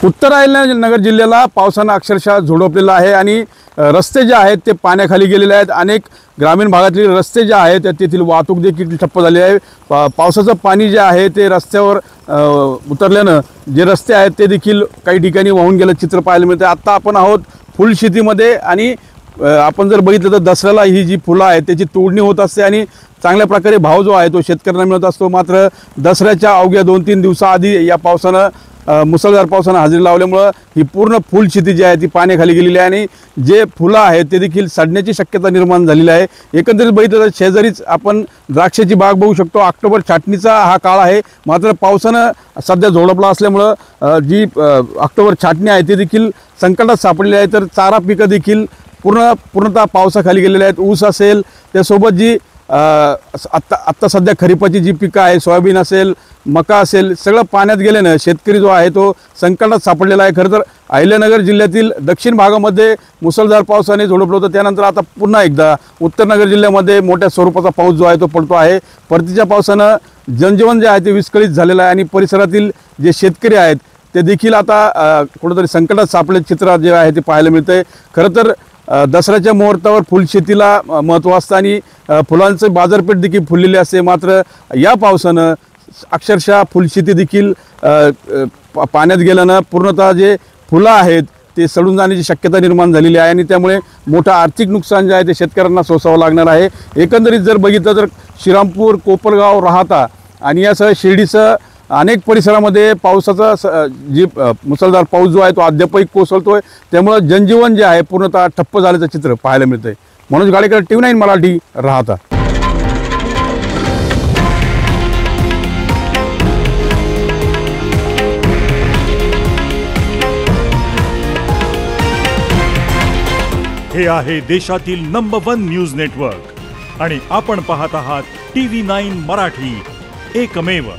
उत्तर अहिल्यानगर जिल्ह्याला पावसानं अक्षरशः झोडपलेला आहे आणि रस्ते जे आहेत ते पाण्याखाली गेलेले आहेत। अनेक ग्रामीण भागातील रस्ते जे आहेत तेथील वाहतूक देखील ठप्प झाली आहे। पावसाचं पाणी जे आहे ते रस्त्यावर उतरल्यानं जे रस्ते आहेत ते देखील काही ठिकाणी वाहून गेलं चित्र पाहायला मिळते। आता आपण आहोत फुलशेतीमध्ये आणि आपण जर बघितलं तर दसऱ्याला ही जी फुलं आहेत त्याची तोडणी होत असते आणि चांगल्या प्रकारे भाव जो आहे तो शेतकऱ्यांना मिळत असतो। मात्र दसऱ्याच्या अवघ्या 2-3 दिवसाआधी या पावसानं मुसळधार पावसानं हजेरी लावल्यामुळं ही पूर्ण फुलशेती जी आहे ती पाण्याखाली गेलेली आहे आणि जे फुलं आहेत ते देखील सडण्याची शक्यता निर्माण झालेली आहे। एकंदरीत बघितलं तर शेजारीच आपण द्राक्षाची बाग बघू शकतो। ऑक्टोबर छाटणीचा हा काळ आहे, मात्र पावसानं सध्या झोडपला असल्यामुळं जी ऑक्टोबर छाटणी आहे ती देखील संकटात सापडली आहे। तर चारा पिकं देखील पूर्णतः पावसाखाली गेलेले आहेत। ऊस असेल त्यासोबत जी आत्ता सध्या खरीपाची जी पिकं आहे, सोयाबीन असेल, मका असेल, सगळं पाण्यात गेल्यानं शेतकरी जो आहे तो संकटात सापडलेला आहे। खरं तर अहिल्यानगर जिल्ह्यातील दक्षिण भागामध्ये मुसळधार पावसाने झोडपलं होतं, त्यानंतर आता पुन्हा एकदा उत्तरनगर जिल्ह्यामध्ये मोठ्या स्वरूपाचा पाऊस जो आहे तो पडतो आहे। परतीच्या पावसानं जनजीवन जे आहे ते विस्कळीत झालेलं आहे आणि परिसरातील जे शेतकरी आहेत ते देखील आता कुठेतरी संकटात सापडले चित्र जे आहे ते पाहायला मिळतंय। खरं तर दसऱ्याच्या मुहूर्तावर फुलशेतीला महत्त्व असतं आणि फुलांचं बाजारपेठ देखील फुललेली असते। मात्र या पावसानं अक्षरशः फुलशेती देखील पाण्यात गेल्यानं पूर्णतः जे फुलं आहेत ते सडून जाण्याची शक्यता निर्माण झालेली आहे आणि त्यामुळे मोठं आर्थिक नुकसान जे आहे ते शेतकऱ्यांना सोसावं लागणार आहे। एकंदरीत जर बघितलं तर श्रीरामपूर, कोपरगाव, राहाता आणि यासह शिर्डीसह अनेक परिसरामध्ये पावसाचा जी मुसळधार पाऊस जो आहे तो अद्यापही कोसळतोय, त्यामुळे जनजीवन जे आहे पूर्णतः ठप्प झाल्याचं चित्र पाहायला मिळतंय। मनोज गाडेकर, TV9 मराठी, राहाता। हे आहे देशातील नंबर 1 न्यूज नेटवर्क आणि आपण पाहत आहात TV9 मराठी, एकमेव।